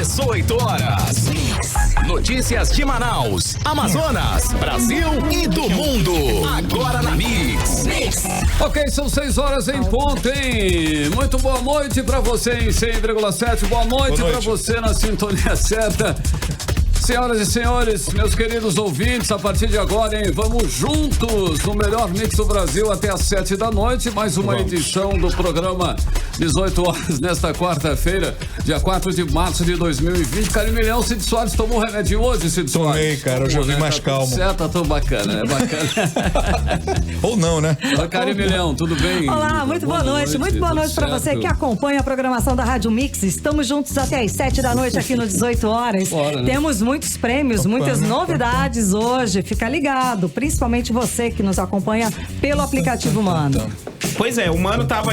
18 horas. Notícias de Manaus, Amazonas, Brasil e do mundo. Agora na Mix. Ok, são 6 horas em ponto, hein? Muito boa noite pra você em 100,7. Boa noite pra você na sintonia certa. Senhoras e senhores, meus queridos ouvintes, a partir de agora, hein, vamos juntos no melhor mix do Brasil até às 7 da noite, mais uma edição do programa 18 horas nesta quarta-feira, dia 4 de março de 2020. Carimilhão, Cid Soares tomou remédio hoje, Cid Soares? Tomei, cara, hoje eu vim mais calmo. Certo, tá tão bacana, é bacana. Ou não, né? Carimilhão, tudo bem? Olá, muito boa noite. Muito boa noite pra você que acompanha a programação da Rádio Mix. Estamos juntos até às 7 da noite aqui no 18 horas. Bora, né? Temos muitos prêmios, muitas novidades hoje. Fica ligado, principalmente você que nos acompanha pelo aplicativo Mano. Pois é, o Mano tava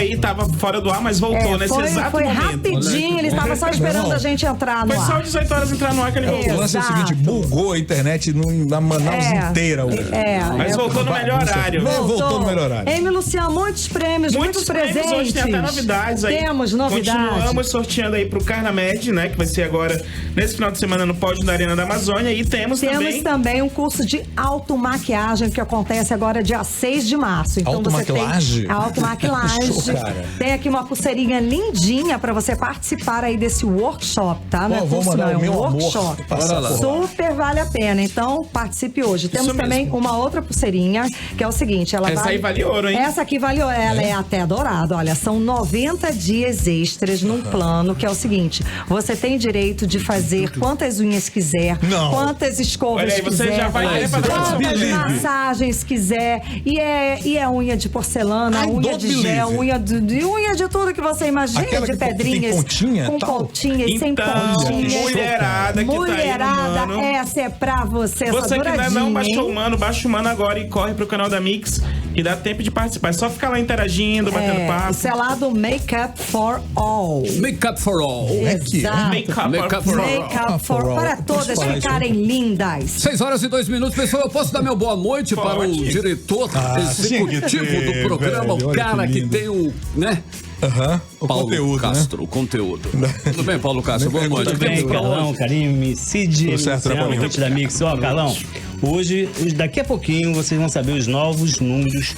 fora do ar, mas voltou nesse exato foi momento. Rapidinho, ele estava só esperando a gente entrar no Foi ar. só 18 horas entrar no ar que ele voltou. O lance é o seguinte, bugou a internet na Manaus inteira. Mas voltou no melhor horário. Voltou no melhor horário. Ei, Luciano, muitos prêmios, muitos presentes. Hoje tem até novidades aí. Temos novidades. Continuamos sorteando aí pro Carnamed, né? Que vai ser agora, nesse final de semana, no pódio da Arena da Amazônia. E temos também um curso de automaquiagem que acontece agora dia 6 de março. Então automaquilagem? Você tem automaquilagem. Tem aqui uma pulseirinha lindinha pra você participar aí desse workshop, tá? Não é curso, não, é um workshop. Super vale a pena. Então, participe hoje. Temos também uma outra pulseirinha, que é o seguinte, essa aí vale ouro, hein? Essa aqui vale ouro, ela é até dourada. Olha, são 90 dias extras num plano, que é o seguinte, você tem direito de fazer quantas unhas quiser, quantas escovas Olha aí, você quiser, já vai querer fazer quantas massagens quiser, e é unha de porcelana, unha de gel, unha de tudo que você imagina, aquela de pedrinhas, com pontinhas, sem pontinhas. Mulherada que tá aí no Mano. Essa é pra você, você que ainda não baixou o Mano, baixa o Mano agora e corre pro canal da Mix, que dá tempo de participar. É só ficar lá interagindo, batendo papo. Isso é lá do Makeup for All. Makeup for All. Exato. Makeup for All. Makeup for All. Para todas ficarem lindas. 6 horas e 2 minutos, pessoal. Eu posso dar meu boa noite para o diretor executivo do programa, o cara que tem o, né? O Paulo conteúdo, Castro, né? o conteúdo. Tudo bem, Paulo Castro? Boa noite. Tudo bem, Carlão, Carim, Cid, Luciano, noite da Mix. Ó, Carlão, hoje, daqui a pouquinho, vocês vão saber os novos números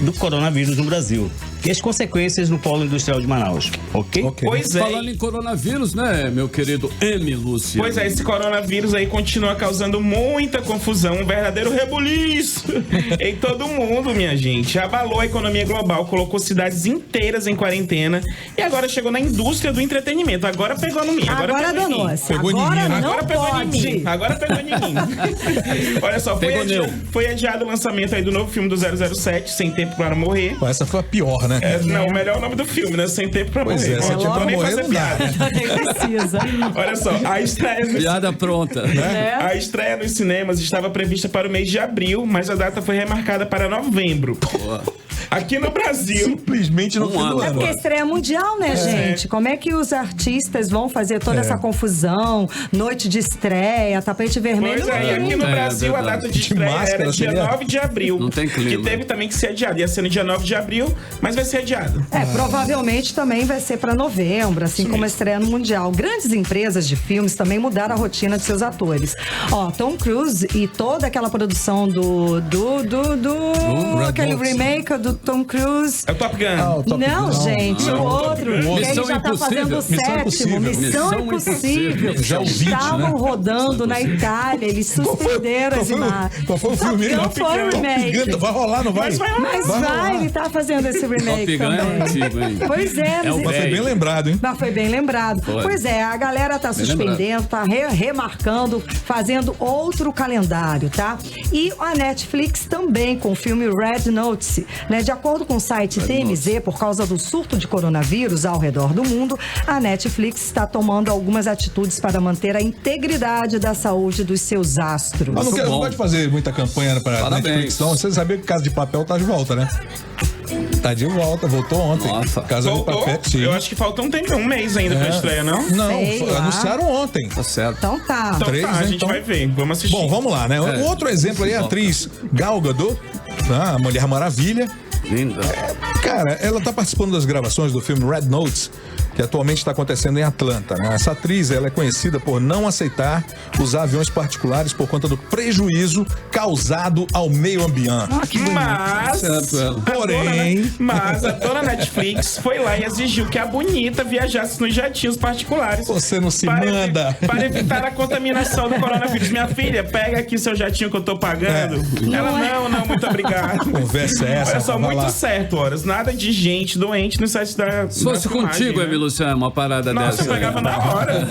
do coronavírus no Brasil e as consequências no polo industrial de Manaus, ok? Pois é. Falando em coronavírus, né, meu querido M. Luciano? Pois é, esse coronavírus aí continua causando muita confusão, um verdadeiro rebuliço em todo mundo, minha gente. Abalou a economia global, colocou cidades inteiras em quarentena e agora chegou na indústria do entretenimento. Agora pegou no mim. Agora danou-se. Agora pegou em mim. Agora pegou em mim. Olha só, foi adiado o lançamento aí do novo filme do 007, Sem Tempo Para Morrer. Essa foi a pior, né? Não, o melhor nome do filme, né? Sem Tempo Pra Morrer. Pois é, Sem Tempo Pra Morrer não dá, né? Precisa. Olha só, a estreia... Piada pronta. A estreia nos cinemas estava prevista para o mês de abril, mas a data foi remarcada para novembro. Aqui no Brasil. Simplesmente no fim do ano. É porque estreia mundial, né, gente? Como é que os artistas vão fazer toda essa confusão? Noite de estreia, tapete vermelho. Pois é, aqui no Brasil a data de estreia era dia 9 de abril. Não tem clima. Que teve também que ser adiado. Ia ser no dia 9 de abril, mas vai ser adiado. Provavelmente também vai ser para novembro, assim como a estreia no mundial. Grandes empresas de filmes também mudaram a rotina de seus atores. Ó, Tom Cruise e toda aquela produção aquele remake do Tom Cruise. É o Top Gun. Não, gente, o outro. Ele já tá fazendo o sétimo. Missão Impossível. Estavam rodando na Itália, eles suspenderam as imagens. Qual foi o filme? Não foi o remake. Vai rolar, não vai? Mas vai, ele tá fazendo esse remake também. Pois é. Mas foi bem lembrado, hein? Mas foi bem lembrado. Pois é, a galera tá suspendendo, tá remarcando, fazendo outro calendário, tá? E a Netflix também com o filme Red Notice, né? De acordo com o site TMZ, por causa do surto de coronavírus ao redor do mundo, a Netflix está tomando algumas atitudes para manter a integridade da saúde dos seus astros. Mas não pode fazer muita campanha para a Netflix, não. Você sabia que Casa de Papel tá de volta, né? Tá de volta, voltou ontem. Nossa. Casa de Papel, sim. Eu acho que falta um tempo, um mês ainda pra estreia, não? Não, anunciaram ontem. Tá certo. Então tá. Então tá, a gente vai ver, vamos assistir. Bom, vamos lá, né? O outro exemplo aí é a atriz Gal Gadot, a Mulher Maravilha. Linda. Cara, ela tá participando das gravações do filme Red Notice, que atualmente está acontecendo em Atlanta, né? Essa atriz, ela é conhecida por não aceitar usar aviões particulares por conta do prejuízo causado ao meio ambiente. Mas a dona Netflix foi lá e exigiu que a bonita viajasse nos jatinhos particulares. Você não se manda. Para evitar a contaminação do coronavírus. Minha filha, pega aqui seu jatinho que eu tô pagando. Ela, não, muito obrigado. Conversa é essa? Olha só, muito lá. Certo, horas. Nada de gente doente no site da. Se fosse contigo, Emi Luciano, uma parada dessa. Nossa, eu pegava na hora.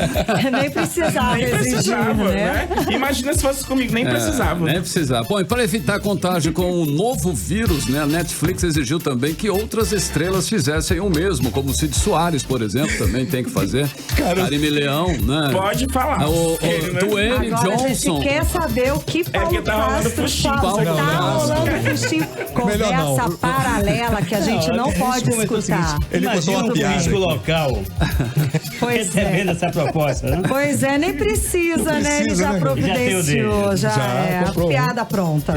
Nem precisava exigir, né? Imagina se fosse comigo, nem precisava. Nem precisava. Bom, e para evitar contágio com o novo vírus, né, a Netflix exigiu também que outras estrelas fizessem o mesmo, como o Cid Soares, por exemplo, também tem que fazer. Karime Leão, né? Pode falar. O Dwayne Johnson. A gente quer saber o que Paulo tá rolando Castro tá rolando fuxinho. Conversa paralela que a gente não pode escutar. Ele botou uma piada local. Pois recebendo essa proposta, né? Pois é, nem precisa, né? Ele já providenciou, já é. Piada pronta.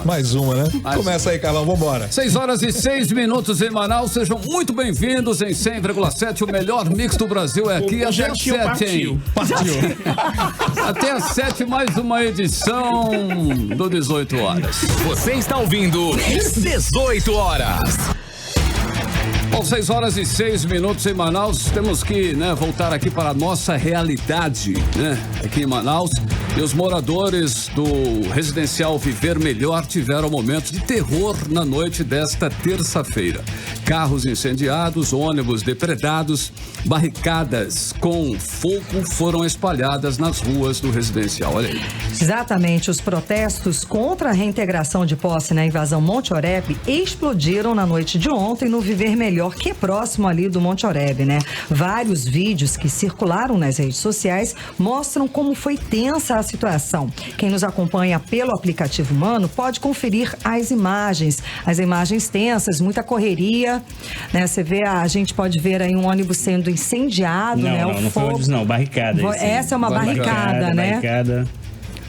Mais uma, né? Começa aí, Carlão, vambora. 6h06 em Manaus, sejam muito bem-vindos em 100,7, o melhor mix do Brasil é aqui, até às 7, hein? Partiu. Até às 7, mais uma edição do 18 horas. Você está ouvindo 18 horas. Bom, 6h06 em Manaus, temos que, né, voltar aqui para a nossa realidade, né, aqui em Manaus. E os moradores do residencial Viver Melhor tiveram momentos de terror na noite desta terça-feira. Carros incendiados, ônibus depredados, barricadas com fogo foram espalhadas nas ruas do residencial. Olha aí. Exatamente, os protestos contra a reintegração de posse na invasão Monte Oreb explodiram na noite de ontem no Viver Melhor, que é próximo ali do Monte Oreb, né? Vários vídeos que circularam nas redes sociais mostram como foi tensa a situação. Quem nos acompanha pelo aplicativo Mano pode conferir as imagens tensas, muita correria, né? Você vê, a gente pode ver aí um ônibus sendo incendiado, né? Não foi ônibus não, barricada. Essa é uma barricada, né? Barricada.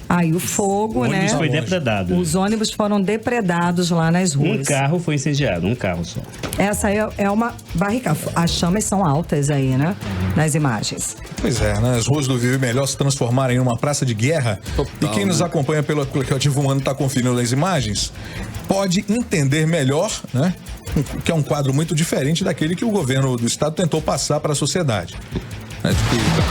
Aí o fogo, né? O ônibus foi depredado. Os ônibus foram depredados lá nas ruas. Um carro foi incendiado, um carro só. Essa aí é uma barricada. As chamas são altas aí, né? Nas imagens. Pois é, né? As ruas do Viver Melhor se transformaram em uma praça de guerra. Total, e quem nos acompanha pelo aplicativo Mano está conferindo as imagens, pode entender melhor, né? Que é um quadro muito diferente daquele que o governo do estado tentou passar para a sociedade.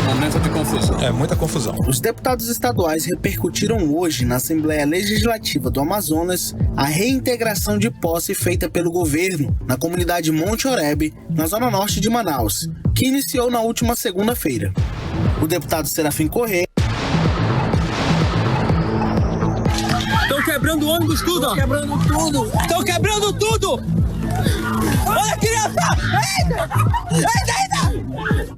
Momento de confusão. É, muita confusão. Os deputados estaduais repercutiram hoje na Assembleia Legislativa do Amazonas a reintegração de posse feita pelo governo na comunidade Monte Oreb, na zona norte de Manaus, que iniciou na última segunda-feira. O deputado Serafim Corrêa. Estão quebrando ônibus tudo! Estão quebrando tudo! Estão quebrando tudo! Olha a criança! Eita! Eita, eita!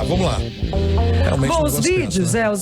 Vamos lá. Bom, os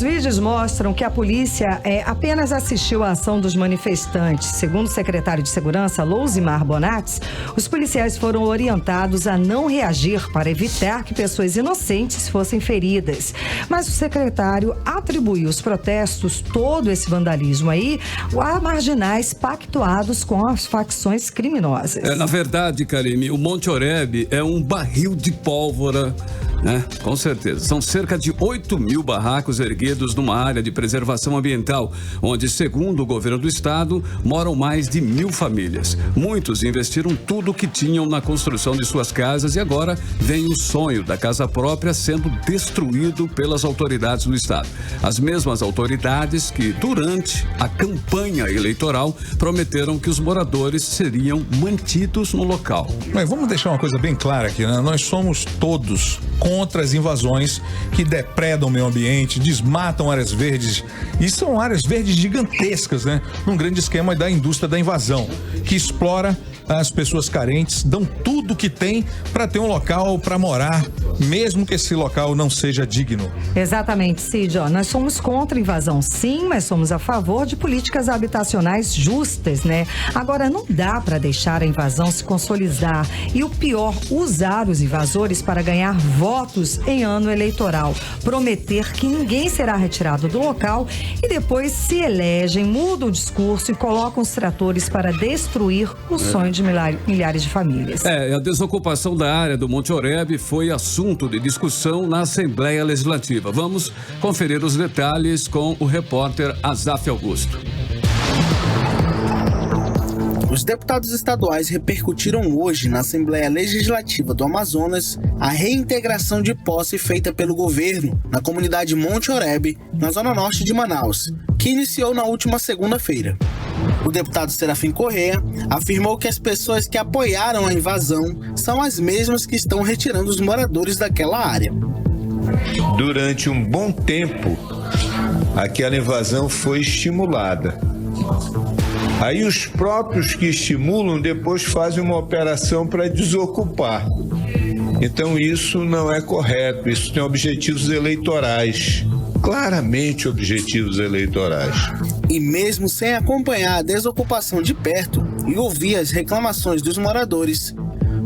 vídeos mostram que a polícia apenas assistiu à ação dos manifestantes. Segundo o secretário de Segurança, Lousimar Bonatti, os policiais foram orientados a não reagir para evitar que pessoas inocentes fossem feridas. Mas o secretário atribuiu os protestos, todo esse vandalismo aí, a marginais pactuados com as facções criminosas. Na verdade, Karime, o Monte Oreb é um barril de pólvora, né? Com certeza. São cerca de 8.000 barracos erguidos numa área de preservação ambiental, onde, segundo o governo do estado, moram mais de 1.000 famílias. Muitos investiram tudo o que tinham na construção de suas casas e agora vem o sonho da casa própria sendo destruído pelas autoridades do estado. As mesmas autoridades que, durante a campanha eleitoral, prometeram que os moradores seriam mantidos no local. Mas vamos deixar uma coisa bem clara aqui, né? Nós somos todos contra as invasões que depredam o meio ambiente, desmatam áreas verdes. E são áreas verdes gigantescas, né? Num grande esquema da indústria da invasão, que explora as pessoas carentes dão tudo que tem para ter um local para morar, mesmo que esse local não seja digno. Exatamente, Cid. Nós somos contra a invasão, sim, mas somos a favor de políticas habitacionais justas, né? Agora, não dá para deixar a invasão se consolidar e o pior, usar os invasores para ganhar votos em ano eleitoral, prometer que ninguém será retirado do local e depois se elegem, mudam o discurso e colocam os tratores para destruir o sonho de milhares de famílias. A desocupação da área do Monte Oreb foi assunto de discussão na Assembleia Legislativa. Vamos conferir os detalhes com o repórter Azaf Augusto. Os deputados estaduais repercutiram hoje na Assembleia Legislativa do Amazonas a reintegração de posse feita pelo governo na comunidade Monte Oreb, na zona norte de Manaus, que iniciou na última segunda-feira. O deputado Serafim Corrêa afirmou que as pessoas que apoiaram a invasão são as mesmas que estão retirando os moradores daquela área. Durante um bom tempo, aquela invasão foi estimulada. Aí os próprios que estimulam depois fazem uma operação para desocupar. Então isso não é correto, isso tem objetivos eleitorais, claramente objetivos eleitorais. E mesmo sem acompanhar a desocupação de perto e ouvir as reclamações dos moradores,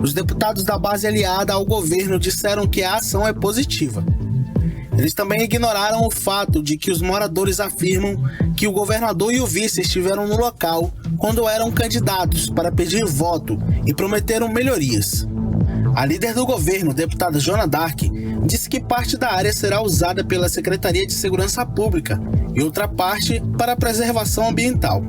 os deputados da base aliada ao governo disseram que a ação é positiva. Eles também ignoraram o fato de que os moradores afirmam que o governador e o vice estiveram no local quando eram candidatos para pedir voto e prometeram melhorias. A líder do governo, deputada Joana Dark, disse que parte da área será usada pela Secretaria de Segurança Pública e outra parte para a preservação ambiental.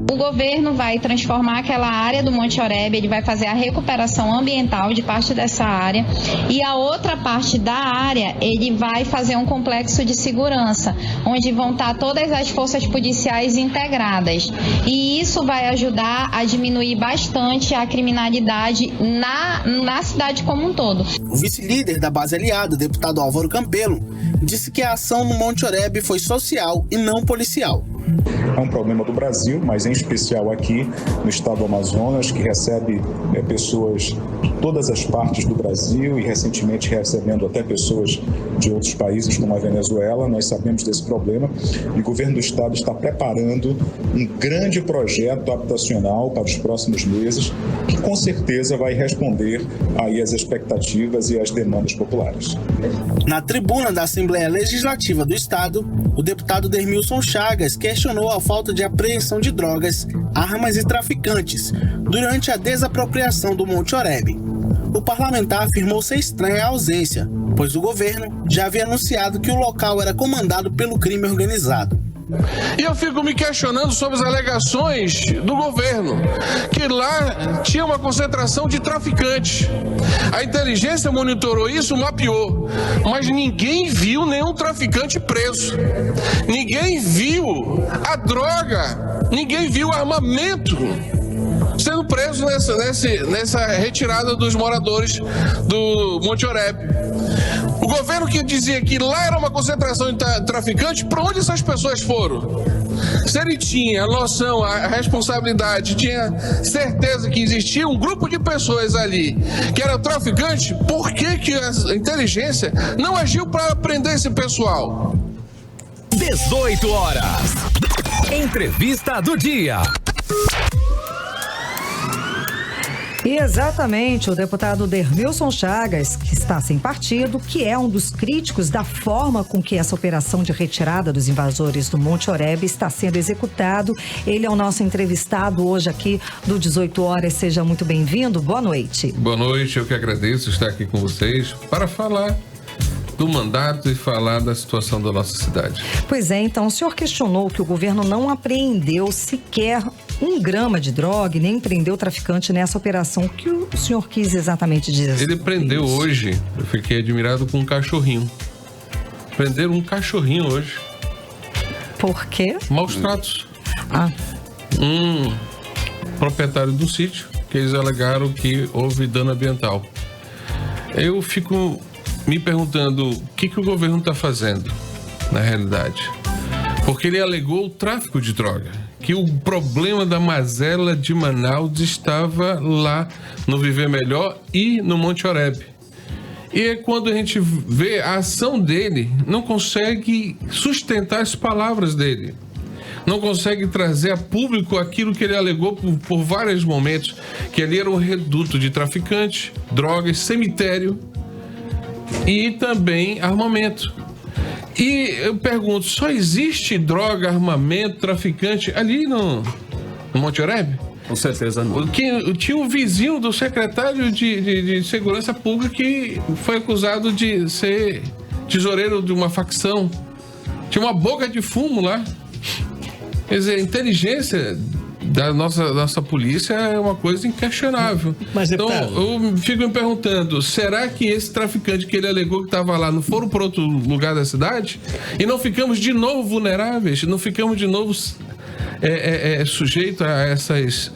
O governo vai transformar aquela área do Monte Oreb, ele vai fazer a recuperação ambiental de parte dessa área e a outra parte da área ele vai fazer um complexo de segurança, onde vão estar todas as forças policiais integradas. E isso vai ajudar a diminuir bastante a criminalidade na cidade como um todo. O vice-líder da base aliada, o deputado Álvaro Campelo, disse que a ação no Monte Oreb foi social e não policial. É um problema do Brasil, mas em especial aqui no estado do Amazonas, que recebe pessoas de todas as partes do Brasil e recentemente recebendo até pessoas de outros países como a Venezuela. Nós sabemos desse problema e o governo do estado está preparando um grande projeto habitacional para os próximos meses, que com certeza vai responder aí às expectativas e às demandas populares. Na tribuna da Assembleia Legislativa do Estado, o deputado Dermilson Chagas questionou a falta de apreensão de drogas, armas e traficantes durante a desapropriação do Monte Oreb. O parlamentar afirmou ser estranha a ausência, pois o governo já havia anunciado que o local era comandado pelo crime organizado. E eu fico me questionando sobre as alegações do governo, que lá tinha uma concentração de traficantes. A inteligência monitorou isso, mapeou, mas ninguém viu nenhum traficante preso. Ninguém viu a droga, ninguém viu o armamento sendo preso nessa retirada dos moradores do Monte Oreb. O governo que dizia que lá era uma concentração de traficantes, para onde essas pessoas foram? Se ele tinha a noção, a responsabilidade, tinha certeza que existia um grupo de pessoas ali que era traficante, por que a inteligência não agiu para prender esse pessoal? 18 horas. Entrevista do dia. E exatamente, o deputado Dermilson Chagas, que está sem partido, que é um dos críticos da forma com que essa operação de retirada dos invasores do Monte Oreb está sendo executado. Ele é o nosso entrevistado hoje aqui do 18 horas. Seja muito bem-vindo. Boa noite. Boa noite, eu que agradeço estar aqui com vocês para falar do mandato e falar da situação da nossa cidade. Pois é, então, o senhor questionou que o governo não apreendeu sequer 1 grama de droga e nem prendeu o traficante nessa operação. O que o senhor quis exatamente dizer? Ele prendeu hoje, eu fiquei admirado com um cachorrinho. Prenderam um cachorrinho hoje. Por quê? Maus tratos. Ah. Um proprietário do sítio, que eles alegaram que houve dano ambiental. Eu fico me perguntando o que o governo está fazendo, na realidade. porque ele alegou o tráfico de droga, que o problema da mazela de Manaus estava lá no Viver Melhor e no Monte Oreb. E quando a gente vê a ação dele, não consegue sustentar as palavras dele. Não consegue trazer a público aquilo que ele alegou por vários momentos, que ali era um reduto de traficantes, drogas, cemitério e também armamento. E eu pergunto, só existe droga, armamento, traficante ali no Monte Oreb? Com certeza não. Tinha um vizinho do secretário de Segurança Pública que foi acusado de ser tesoureiro de uma facção. Tinha uma boca de fumo lá. Quer dizer, a inteligência da nossa polícia é uma coisa inquestionável. Mas, então, eu fico me perguntando, será que esse traficante que ele alegou que estava lá não foram para outro lugar da cidade? E não ficamos de novo vulneráveis? Não ficamos de novo sujeitos a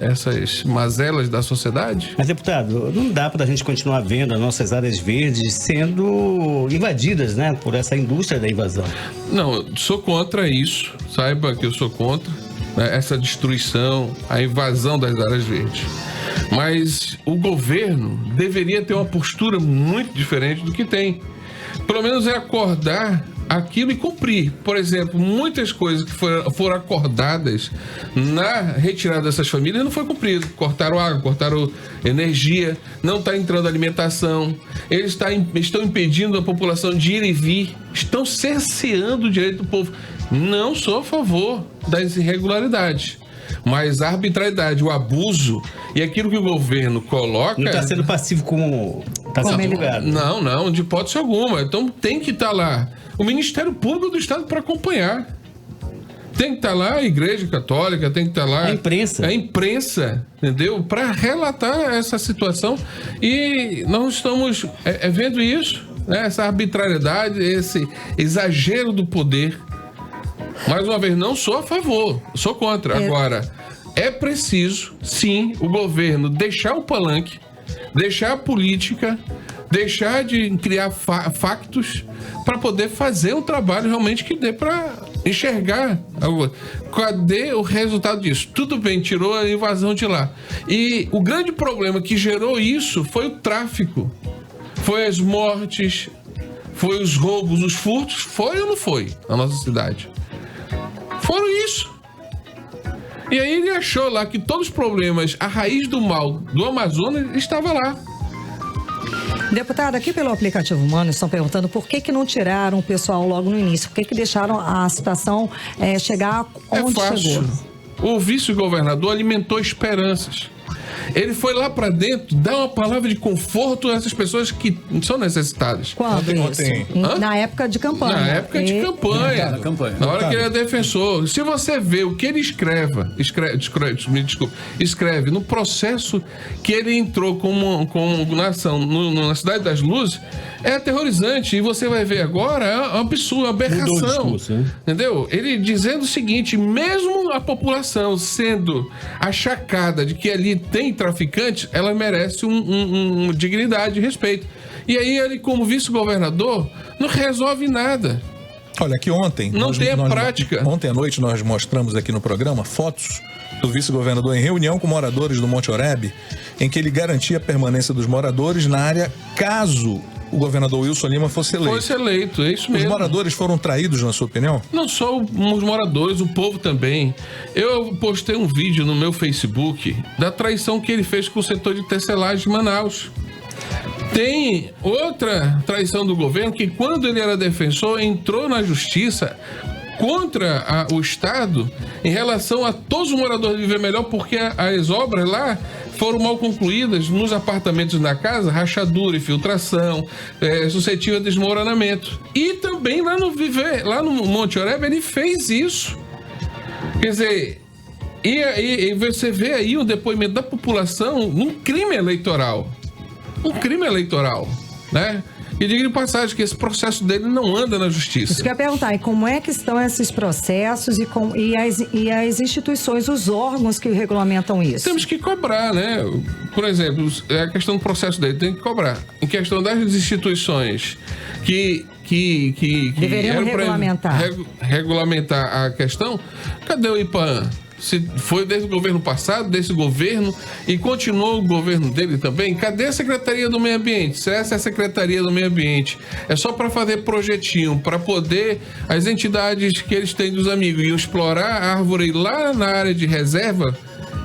essas mazelas da sociedade? Mas, deputado, não dá para a gente continuar vendo as nossas áreas verdes sendo invadidas, né, por essa indústria da invasão. Não, sou contra isso. Saiba que eu sou contra, né, essa destruição, a invasão das áreas verdes. Mas o governo deveria ter uma postura muito diferente do que tem. Pelo menos é acordar aquilo e cumprir. Por exemplo, muitas coisas que foram acordadas na retirada dessas famílias não foi cumprido. Cortaram água, cortaram energia, não está entrando alimentação, eles estão impedindo a população de ir e vir, estão cerceando o direito do povo. Não sou a favor das irregularidades, mas a arbitrariedade, o abuso e aquilo que o governo coloca... Não está sendo passivo como está sendo julgado. Não, de hipótese alguma. Então tem que estar lá o Ministério Público do Estado para acompanhar. Tem que estar lá a Igreja Católica, tem que estar lá... A imprensa, entendeu? Para relatar essa situação. E nós estamos vendo isso, né? Essa arbitrariedade, esse exagero do poder. Mais uma vez, não sou a favor, sou contra. Agora, é preciso, sim, o governo deixar o palanque, deixar a política, deixar de criar factos para poder fazer um trabalho realmente que dê para enxergar. Cadê o resultado disso? Tudo bem, tirou a invasão de lá. E o grande problema que gerou isso foi o tráfico, foi as mortes, foi os roubos, os furtos, foi ou não foi na nossa cidade? Foram isso. E aí ele achou lá que todos os problemas, a raiz do mal do Amazonas estava lá. Deputado, aqui pelo aplicativo Humano estão perguntando por que não tiraram o pessoal logo no início, por que deixaram a situação chegar onde chegou? O vice-governador alimentou esperanças. Ele foi lá para dentro dar uma palavra de conforto a essas pessoas que são necessitadas. Quando isso? Na época de campanha. Na época de campanha. Na hora que ele é defensor. Se você vê o que ele escreve no processo que ele entrou como nação na Cidade das Luzes, é aterrorizante. E você vai ver agora, é um absurdo, uma aberração. Entendeu? Ele dizendo o seguinte, mesmo a população sendo achacada de que ali tem traficantes, ela merece uma dignidade e respeito. E aí ele, como vice-governador, não resolve nada. Olha, aqui ontem... Não tem a prática. Ontem à noite nós mostramos aqui no programa fotos do vice-governador em reunião com moradores do Monte Oreb, em que ele garantia a permanência dos moradores na área caso o governador Wilson Lima fosse eleito. Fosse eleito, é isso mesmo. Os moradores foram traídos, na sua opinião? Não só os moradores, o povo também. Eu postei um vídeo no meu Facebook da traição que ele fez com o setor de tecelagem de Manaus. Tem outra traição do governo que, quando ele era defensor, entrou na justiça contra o Estado em relação a todos os moradores de Viver Melhor, porque as obras lá foram mal concluídas nos apartamentos da casa, rachadura, infiltração, suscetível a desmoronamento. E também lá no Monte Oreb, ele fez isso. Quer dizer, e você vê aí o depoimento da população num crime eleitoral. Um crime eleitoral, né? E diga de passagem que esse processo dele não anda na justiça. Isso que eu ia perguntar, e como é que estão esses processos e as instituições, os órgãos que regulamentam isso? Temos que cobrar, né? Por exemplo, a questão do processo dele tem que cobrar. Em questão das instituições que que deveriam regulamentar a questão, cadê o IPAAN? Se foi desde o governo passado, desse governo, e continuou o governo dele também, cadê a Secretaria do Meio Ambiente? Se essa é a Secretaria do Meio Ambiente, é só para fazer projetinho, para poder as entidades que eles têm dos amigos iam explorar a árvore lá na área de reserva,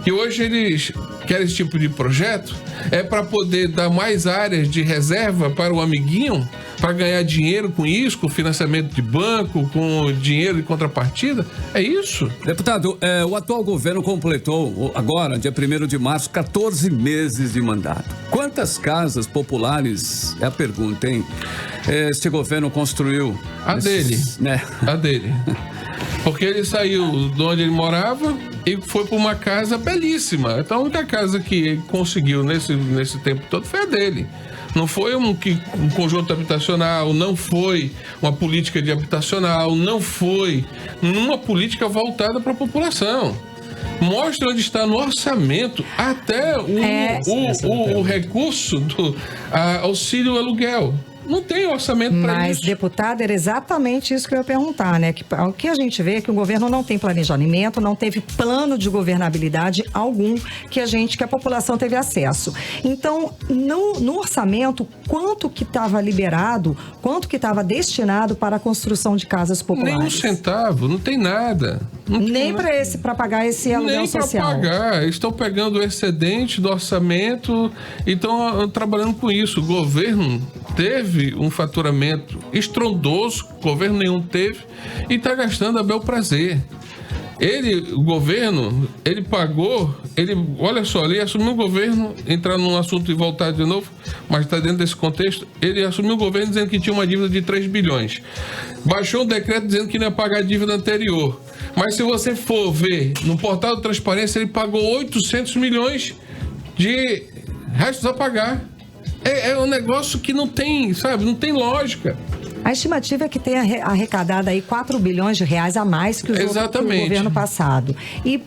que hoje eles querem esse tipo de projeto, é para poder dar mais áreas de reserva para o amiguinho, para ganhar dinheiro com isso, com financiamento de banco, com dinheiro de contrapartida. É isso. Deputado, o atual governo completou agora, dia 1º de março, 14 meses de mandato. Quantas casas populares, é a pergunta, hein? Este governo construiu? A dele. Porque ele saiu de onde ele morava e foi para uma casa belíssima. Então a única casa que ele conseguiu nesse tempo todo foi a dele. Não foi um conjunto habitacional, não foi uma política de habitacional, não foi uma política voltada para a população. Mostra onde está no orçamento até o recurso do auxílio aluguel. Não tem orçamento para isso. Mas, deputado, era exatamente isso que eu ia perguntar, né? O que a gente vê é que o governo não tem planejamento, não teve plano de governabilidade algum que a população teve acesso. Então, no orçamento, quanto que estava liberado, quanto que estava destinado para a construção de casas populares? Nem um centavo, não tem nada. Nem para pagar esse aluguel social. Nem para pagar. Estão pegando o excedente do orçamento e estão trabalhando com isso. O governo teve um faturamento estrondoso, governo nenhum teve, e está gastando a bel prazer. O governo, ele pagou, olha só, ele assumiu o governo, entrar num assunto e voltar de novo, mas está dentro desse contexto, ele assumiu o governo dizendo que tinha uma dívida de 3 bilhões. Baixou um decreto dizendo que não ia pagar a dívida anterior. Mas se você for ver no portal de transparência, ele pagou 800 milhões de restos a pagar. É um negócio que não tem, não tem lógica. A estimativa é que tenha arrecadado aí 4 bilhões de reais a mais que o governo passado. E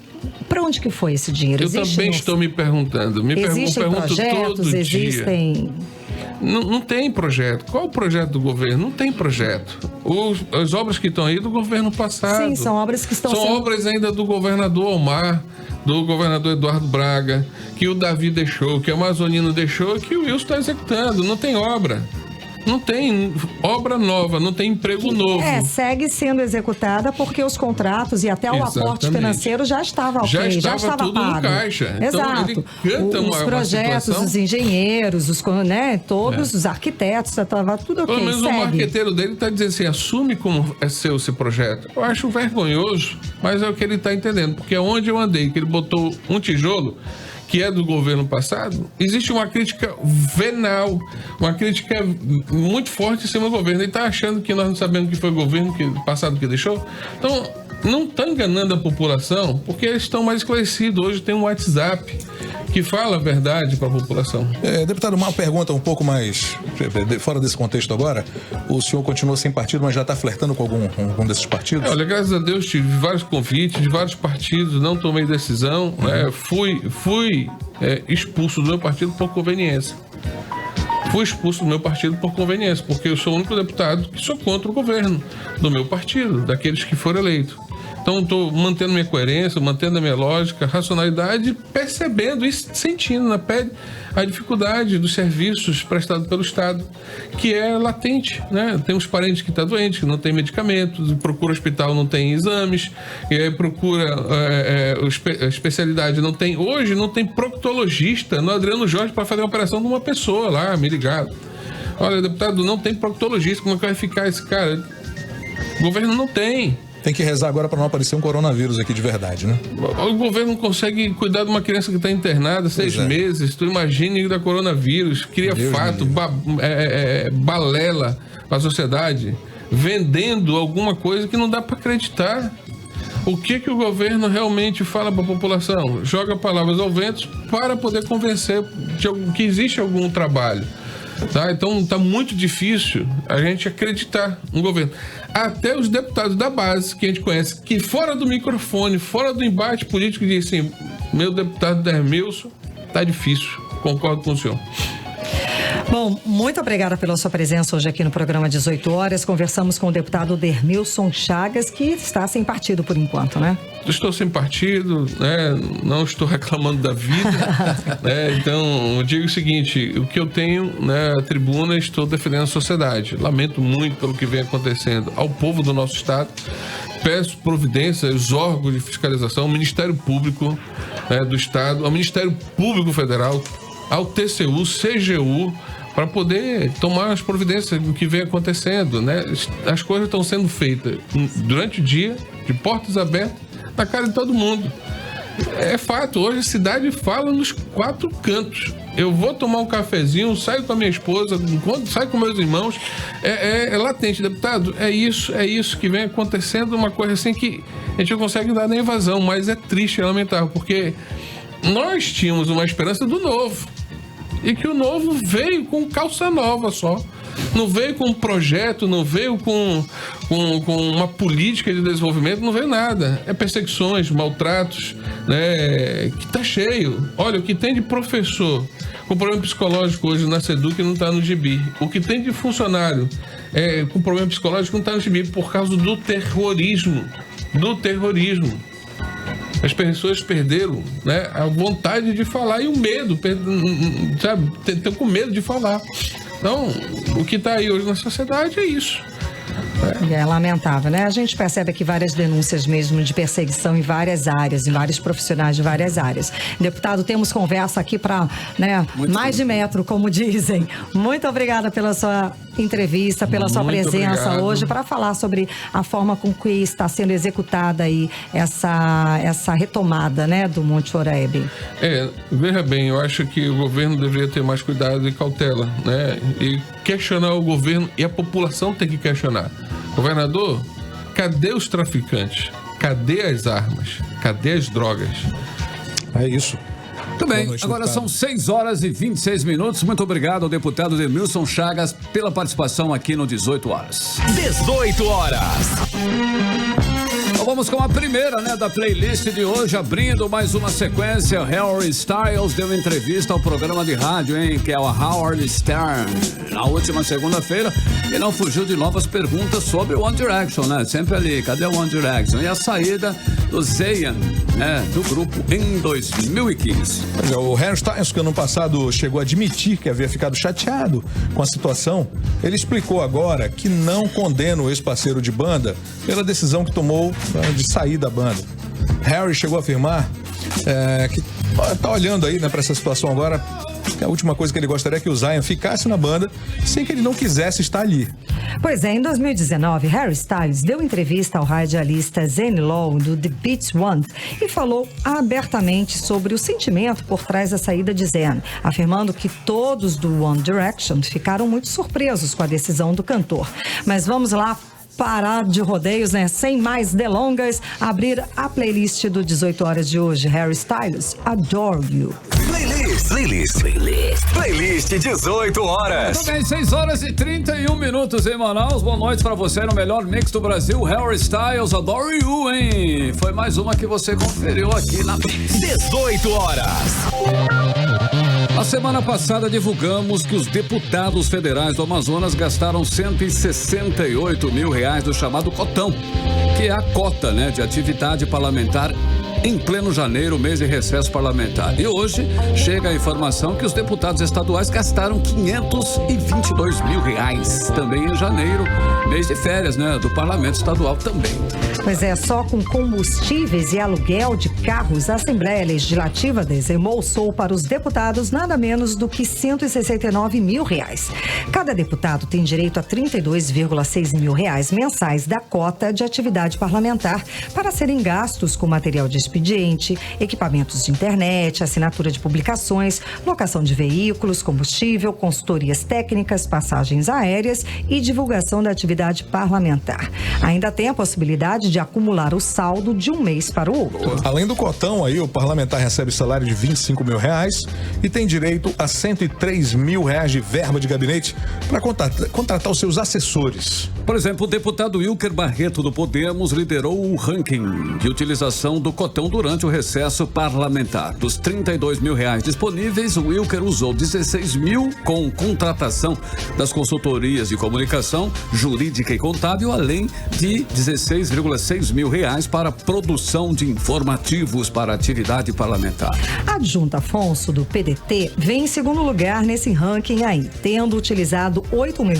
para onde que foi esse dinheiro? Eu também estou me perguntando. Existem projetos, existem... Não tem projeto. Qual o projeto do governo? Não tem projeto. As obras que estão aí do governo passado. Sim, são obras que estão São obras ainda do governador Omar, do governador Eduardo Braga, que o Davi deixou, que o Amazonino deixou e que o Wilson está executando. Não tem obra. Não tem obra nova, não tem emprego novo. Segue sendo executada porque os contratos e até o aporte financeiro já estava ok, já estava tudo pago. No caixa. Exato. Então, os projetos, os engenheiros, todos os arquitetos, estava tudo ok. Pelo menos o marqueteiro dele está dizendo assim, assume como é seu esse projeto. Eu acho vergonhoso, mas é o que ele está entendendo. Porque onde eu andei, que ele botou um tijolo, que é do governo passado, existe uma crítica venal, uma crítica muito forte em cima do governo. Ele está achando que nós não sabemos que foi o governo passado que deixou. Então, não está enganando a população, porque eles estão mais esclarecidos. Hoje tem um WhatsApp que fala a verdade para a população. Deputado, uma pergunta um pouco mais fora desse contexto agora. O senhor continua sem partido, mas já está flertando com algum desses partidos? Olha, graças a Deus tive vários convites de vários partidos, não tomei decisão, fui expulso do meu partido por conveniência. Fui expulso do meu partido por conveniência, porque eu sou o único deputado que sou contra o governo do meu partido, daqueles que foram eleitos. Então, estou mantendo minha coerência, mantendo a minha lógica, racionalidade, percebendo e sentindo na pele a dificuldade dos serviços prestados pelo Estado, que é latente, né? Tem uns parentes que estão doentes, que não tem medicamentos, procura hospital, não tem exames, e aí procura a especialidade, não tem. Hoje não tem proctologista no Adriano Jorge para fazer a operação de uma pessoa lá, me ligado. Olha, deputado, não tem proctologista, como é que vai ficar esse cara? O governo não tem. Tem que rezar agora para não aparecer um coronavírus aqui de verdade, né? O governo não consegue cuidar de uma criança que está internada 6 meses. Tu imagina da coronavírus, cria fato, balela para a sociedade, vendendo alguma coisa que não dá para acreditar. O que o governo realmente fala para a população? Joga palavras ao vento para poder convencer que existe algum trabalho. Tá? Então está muito difícil a gente acreditar no governo. Até os deputados da base que a gente conhece, que fora do microfone, fora do embate político, dizem assim, meu deputado Dermilson, tá difícil, concordo com o senhor. Bom, muito obrigada pela sua presença hoje aqui no programa 18 horas. Conversamos com o deputado Dermilson Chagas, que está sem partido por enquanto, né? Estou sem partido, né? Não estou reclamando da vida, né? Então, eu digo o seguinte, o que eu tenho, né, a tribuna, estou defendendo a sociedade. Lamento muito pelo que vem acontecendo ao povo do nosso estado. Peço providência aos órgãos de fiscalização, ao Ministério Público, né, do Estado, ao Ministério Público Federal, ao TCU, CGU, para poder tomar as providências do que vem acontecendo, né? As coisas estão sendo feitas durante o dia, de portas abertas, na cara de todo mundo. É fato, hoje a cidade fala nos 4 cantos. Eu vou tomar um cafezinho, saio com a minha esposa, saio com meus irmãos. É latente, deputado. É isso que vem acontecendo, uma coisa assim que a gente não consegue dar nem vazão, mas é triste, é lamentável, porque nós tínhamos uma esperança do novo. E que o novo veio com calça nova só. Não veio com um projeto, não veio com uma política de desenvolvimento, não veio nada. É perseguições, maltratos, né? Que tá cheio. Olha, o que tem de professor com problema psicológico hoje na SEDUC não está no gibi. O que tem de funcionário com problema psicológico não está no gibi por causa do terrorismo. As pessoas perderam, né, a vontade de falar e o medo, sabe? Estão com medo de falar. Então, o que está aí hoje na sociedade é isso. É lamentável, né? A gente percebe aqui várias denúncias mesmo de perseguição em várias áreas, em vários profissionais de várias áreas. Deputado, temos conversa aqui para, né, mais de metro, como dizem. Muito obrigada pela sua entrevista, pela sua presença hoje para falar sobre a forma com que está sendo executada aí essa retomada, né, do Monte Oreb. Veja bem, eu acho que o governo deveria ter mais cuidado e cautela, né? E questionar o governo, e a população tem que questionar. Governador, cadê os traficantes? Cadê as armas? Cadê as drogas? É isso. Muito bem, agora são 6 horas e 26 minutos. Muito obrigado ao deputado Dermilson Chagas pela participação aqui no 18 horas. 18 horas. Então vamos com a primeira, né, da playlist de hoje, abrindo mais uma sequência. Harry Styles deu entrevista ao programa de rádio, hein, que é o Howard Stern, na última segunda-feira, e não fugiu de novas perguntas sobre o One Direction, né, sempre ali, cadê o One Direction? E a saída do Zayn, né, do grupo em 2015. O Harry Styles, que ano passado chegou a admitir que havia ficado chateado com a situação, ele explicou agora que não condena o ex-parceiro de banda pela decisão que tomou de sair da banda. Harry chegou a afirmar que tá olhando aí, né, para essa situação agora, que a última coisa que ele gostaria é que o Zayn ficasse na banda sem que ele não quisesse estar ali. Pois é, em 2019, Harry Styles deu entrevista ao radialista Zane Lowe do The Beats One e falou abertamente sobre o sentimento por trás da saída de Zayn, afirmando que todos do One Direction ficaram muito surpresos com a decisão do cantor. Mas vamos lá parar de rodeios, né? Sem mais delongas, abrir a playlist do 18 horas de hoje. Harry Styles, Adore You. Playlist 18 horas. Também 6 horas e 31 minutos em Manaus. Boa noite pra você no melhor mix do Brasil, Harry Styles, Adore You, hein? Foi mais uma que você conferiu aqui na 18 horas. A semana passada divulgamos que os deputados federais do Amazonas gastaram R$168 mil do chamado cotão, que é a cota, né, de atividade parlamentar em pleno janeiro, mês de recesso parlamentar. E hoje chega a informação que os deputados estaduais gastaram R$522 mil também em janeiro, mês de férias, né, do parlamento estadual também. Pois é, só com combustíveis e aluguel de carros, a Assembleia Legislativa desembolsou para os deputados nada menos do que R$169 mil. Cada deputado tem direito a R$32,6 mil mensais da cota de atividade parlamentar para serem gastos com material de expediente, equipamentos de internet, assinatura de publicações, locação de veículos, combustível, consultorias técnicas, passagens aéreas e divulgação da atividade parlamentar. Ainda tem a possibilidade de acumular o saldo de um mês para o outro. Além do cotão, aí o parlamentar recebe salário de R$25 mil e tem direito a R$103 mil de verba de gabinete para contratar os seus assessores. Por exemplo, o deputado Wilker Barreto do Podemos liderou o ranking de utilização do cotão cartão durante o recesso parlamentar. Dos R$32 mil disponíveis, o Wilker usou 16 mil com contratação das consultorias de comunicação, jurídica e contábil, além de 16,6 mil para produção de informativos para atividade parlamentar. Adjunta Afonso, do PDT, vem em segundo lugar nesse ranking aí, tendo utilizado R$8 mil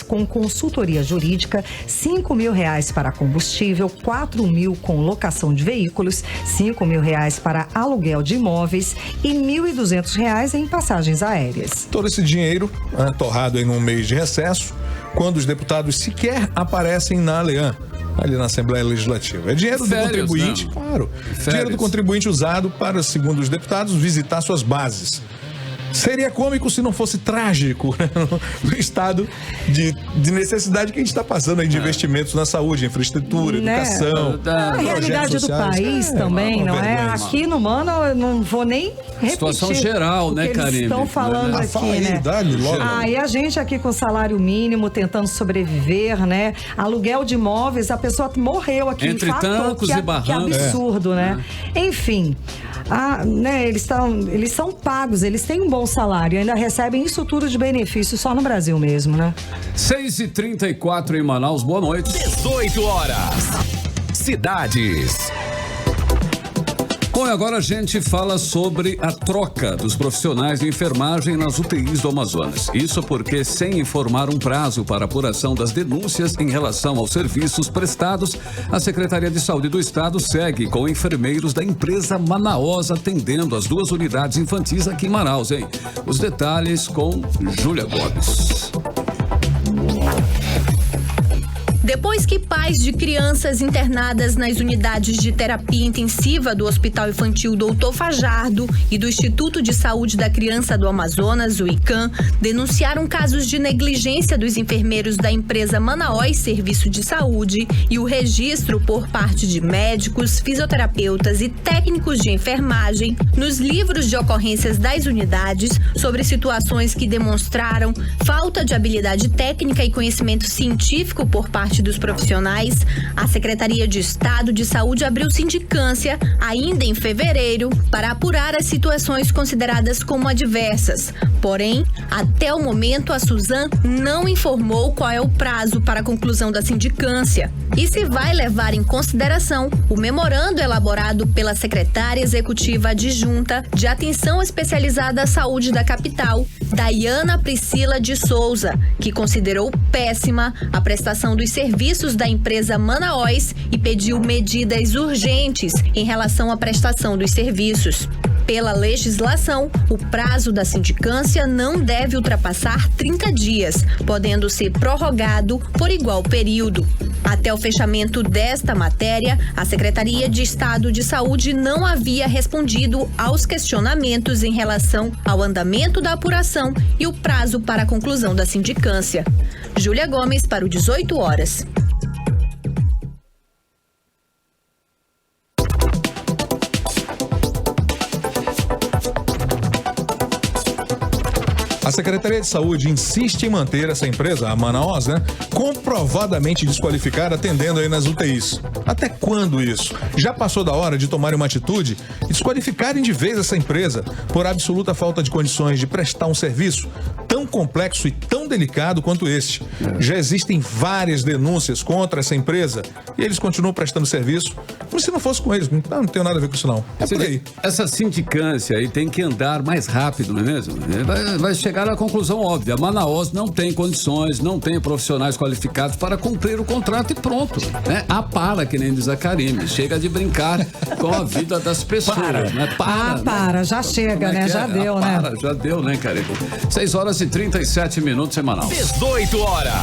com consultoria jurídica, R$5 mil para combustível, R$4 mil com locação de veículos, R$5 mil para aluguel de imóveis e R$1.200 em passagens aéreas. Todo esse dinheiro torrado em um mês de recesso, quando os deputados sequer aparecem na Alean, ali na Assembleia Legislativa. É dinheiro do contribuinte, claro. Dinheiro do contribuinte usado para, segundo os deputados, visitar suas bases. Seria cômico se não fosse trágico, né? No estado de necessidade que a gente está passando aí de investimentos na saúde, infraestrutura, educação. A realidade sociais. Do país também, não é? Aqui no Mano, eu não vou nem repetir. Situação geral, né, Karine? Eles estão falando aqui, né? E a gente aqui com salário mínimo, tentando sobreviver, né? Aluguel de imóveis, a pessoa morreu aqui. Entre tancos e barrancos. Que absurdo, né? Enfim... né, eles são pagos, eles têm um bom salário, ainda recebem isso tudo de benefício só no Brasil mesmo, né? 6h34 em Manaus, boa noite. 18 horas. Cidades. Bom, agora a gente fala sobre a troca dos profissionais de enfermagem nas UTIs do Amazonas. Isso porque, sem informar um prazo para apuração das denúncias em relação aos serviços prestados, a Secretaria de Saúde do Estado segue com enfermeiros da empresa Manaós atendendo as 2 unidades infantis aqui em Manaus, hein? Os detalhes com Júlia Gomes. Depois que pais de crianças internadas nas unidades de terapia intensiva do Hospital Infantil Doutor Fajardo e do Instituto de Saúde da Criança do Amazonas, o ICAM, denunciaram casos de negligência dos enfermeiros da empresa Manaós Serviço de Saúde e o registro por parte de médicos, fisioterapeutas e técnicos de enfermagem nos livros de ocorrências das unidades sobre situações que demonstraram falta de habilidade técnica e conhecimento científico por parte dos profissionais, a Secretaria de Estado de Saúde abriu sindicância ainda em fevereiro para apurar as situações consideradas como adversas. Porém, até o momento, a Suzan não informou qual é o prazo para a conclusão da sindicância e se vai levar em consideração o memorando elaborado pela secretária executiva adjunta de Atenção Especializada à Saúde da capital, Daiana Priscila de Souza, que considerou péssima a prestação dos serviços da empresa Manaós e pediu medidas urgentes em relação à prestação dos serviços. Pela legislação, o prazo da sindicância não deve ultrapassar 30 dias, podendo ser prorrogado por igual período. Até o fechamento desta matéria, a Secretaria de Estado de Saúde não havia respondido aos questionamentos em relação ao andamento da apuração e o prazo para a conclusão da sindicância. Júlia Gomes para o 18 horas. A Secretaria de Saúde insiste em manter essa empresa, a Manaós, né, comprovadamente desqualificada, atendendo aí nas UTIs. Até quando isso? Já passou da hora de tomarem uma atitude e desqualificarem de vez essa empresa por absoluta falta de condições de prestar um serviço tão complexo e tão delicado quanto este. Já existem várias denúncias contra essa empresa e eles continuam prestando serviço como se não fosse com eles. Não tem nada a ver com isso, não. É por aí. Essa sindicância aí tem que andar mais rápido, não é mesmo? Vai chegar à conclusão óbvia. A Manaós não tem condições, não tem profissionais qualificados para cumprir o contrato e pronto. Né? Para, que nem diz a Karine. Chega de brincar com a vida das pessoas. Né? Para, já chega, né? Já deu, né? Já deu, né, Karine? 6h37 semanal. 18 horas.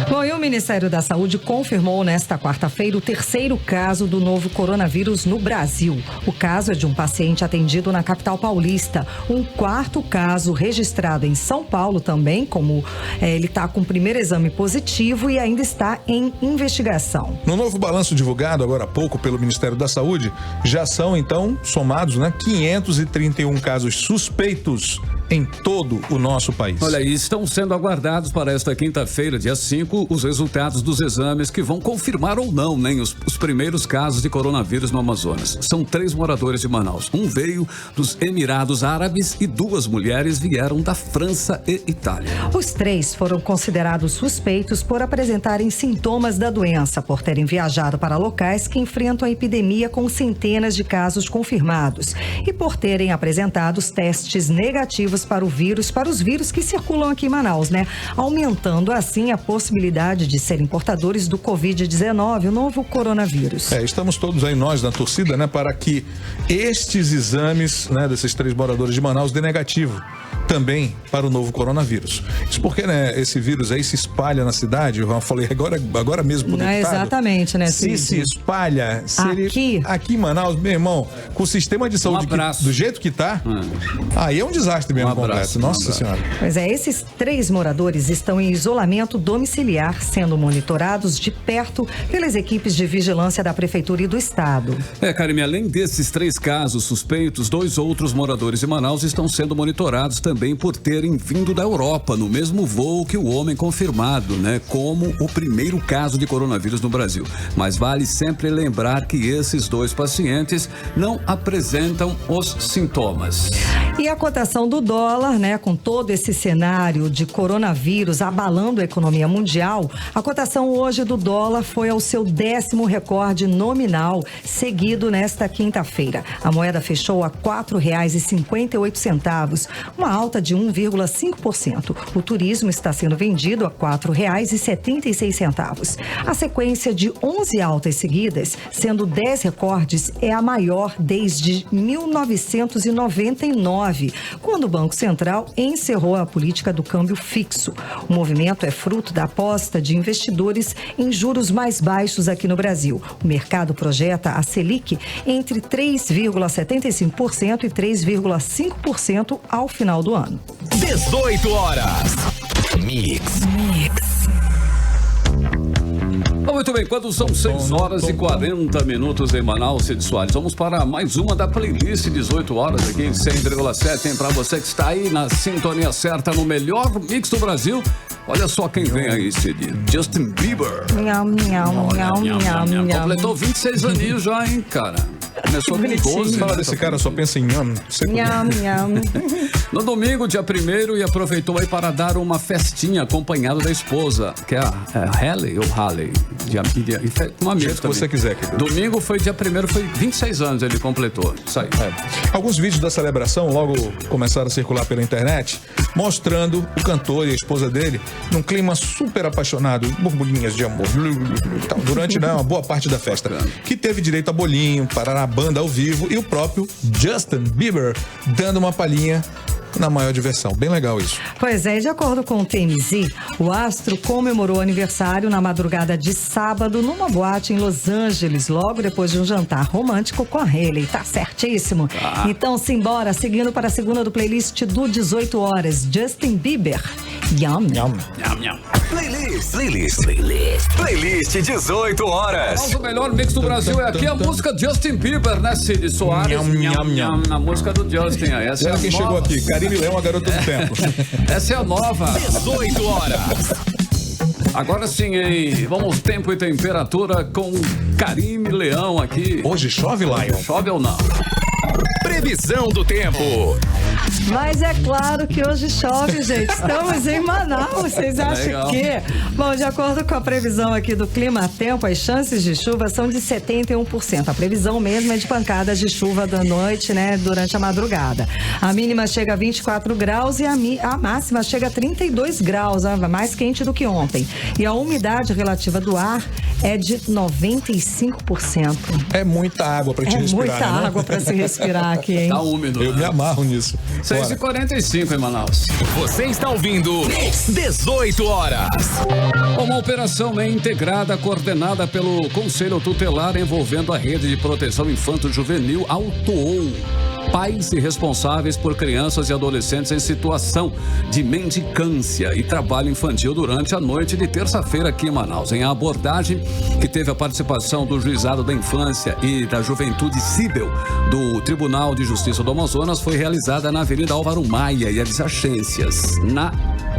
Bom, e o Ministério da Saúde confirmou nesta quarta-feira o 3º caso do novo coronavírus no Brasil. O caso é de um paciente atendido na capital paulista. Um 4º caso registrado em São Paulo também, como ele está com o primeiro exame positivo e ainda está em investigação. No novo balanço divulgado agora há pouco pelo Ministério da Saúde, já são então somados 531 casos suspeitos em todo o nosso país. Olha, e estão sendo aguardados para esta quinta-feira, dia 5, os resultados dos exames que vão confirmar ou não, né, os primeiros casos de coronavírus no Amazonas. São 3 moradores de Manaus. Um veio dos Emirados Árabes e 2 mulheres vieram da França e Itália. Os 3 foram considerados suspeitos por apresentarem sintomas da doença, por terem viajado para locais que enfrentam a epidemia com centenas de casos confirmados e por terem apresentado testes negativos para os vírus que circulam aqui em Manaus, né? Aumentando assim a possibilidade de serem portadores do Covid-19, o novo coronavírus. Estamos todos aí, nós, na torcida, né, para que estes exames, né, desses 3 moradores de Manaus dê negativo também para o novo coronavírus. Isso porque, né, esse vírus aí se espalha na cidade, eu falei agora mesmo pro deputado. Exatamente, né? Se espalha, aqui em Manaus, meu irmão, com o sistema de saúde do jeito que tá, aí é um desastre mesmo completo. Nossa Senhora. Pois é, esses 3 moradores estão em isolamento domiciliar, sendo monitorados de perto pelas equipes de vigilância da Prefeitura e do Estado. Karime, além desses 3 casos suspeitos, 2 outros moradores de Manaus estão sendo monitorados também por terem vindo da Europa, no mesmo voo que o homem confirmado, né, como o primeiro caso de coronavírus no Brasil. Mas vale sempre lembrar que esses 2 pacientes não apresentam os sintomas. E a cotação do dólar, né, com todo esse cenário de coronavírus abalando a economia mundial, a cotação hoje do dólar foi ao seu 10º recorde nominal, seguido nesta quinta-feira. A moeda fechou a R$ 4,58, uma alta de 1,5%. O turismo está sendo vendido a R$ 4,76. A sequência de 11 altas seguidas, sendo 10 recordes, é a maior desde 1999, quando o Banco Central encerrou a política do câmbio fixo. O movimento é fruto da aposta de investidores em juros mais baixos aqui no Brasil. O mercado projeta a Selic entre 3,75% e 3,5% ao final do ano. 18 horas. Mix. Muito bem, quando são 6 horas e 40 minutos em Manaus, Cid Soares, vamos para mais uma da playlist 18 horas aqui em 100,7, hein? Para você que está aí na sintonia certa, no melhor mix do Brasil. Olha só quem vem aí, Cid. Justin Bieber. Completou 26 aninhos já, hein, cara? Começou com 12. Fala desse cara, só pensa em nham. No domingo, dia 1º, e aproveitou aí para dar uma festinha acompanhado da esposa, que é a Halle ou Halle. Uma amiga que você quiser, querido. Domingo foi dia 1º, foi 26 anos ele completou. Isso aí. Alguns vídeos da celebração logo começaram a circular pela internet, mostrando o cantor e a esposa dele num clima super apaixonado, borbulhinhas de amor, durante uma boa parte da festa, que teve direito a bolinho, para a banda ao vivo e o próprio Justin Bieber dando uma palhinha na maior diversão. Bem legal isso. Pois é, de acordo com o TMZ, o astro comemorou o aniversário na madrugada de sábado numa boate em Los Angeles, logo depois de um jantar romântico com a Hailey. Tá certíssimo. Então, simbora, seguindo para a segunda do playlist do 18 horas, Justin Bieber. Yum. Playlist 18 horas. O melhor mix do Brasil é aqui a música Justin Bieber, né, Cid Soares? Na música do Justin. Essa é quem chegou aqui. Karime Leão, a garota do tempo. Essa é a nova. 18 horas. Agora sim, hein? Vamos, tempo e temperatura com Karime Leão aqui. Hoje chove, Lion? Chove ou não? Previsão do tempo. Mas é claro que hoje chove, gente. Estamos em Manaus. Vocês acham que? Bom, de acordo com a previsão aqui do Clima Tempo, as chances de chuva são de 71%. A previsão mesmo é de pancadas de chuva da noite, né, durante a madrugada. A mínima chega a 24 graus e a máxima chega a 32 graus, mais quente do que ontem. E a umidade relativa do ar é de 95%. É muita água para te respirar. Muita água para se respirar aqui, hein? Tá úmido. Eu me amarro nisso. 6h45 em Manaus. Você está ouvindo 18 horas. Uma operação integrada, coordenada pelo Conselho Tutelar, envolvendo a Rede de Proteção Infanto-Juvenil, autuou pais e responsáveis por crianças e adolescentes em situação de mendicância e trabalho infantil durante a noite de terça-feira aqui em Manaus. Em abordagem que teve a participação do Juizado da Infância e da Juventude Cível do Tribunal de Justiça do Amazonas, foi realizada na Avenida Álvaro Maia e Adjacências, na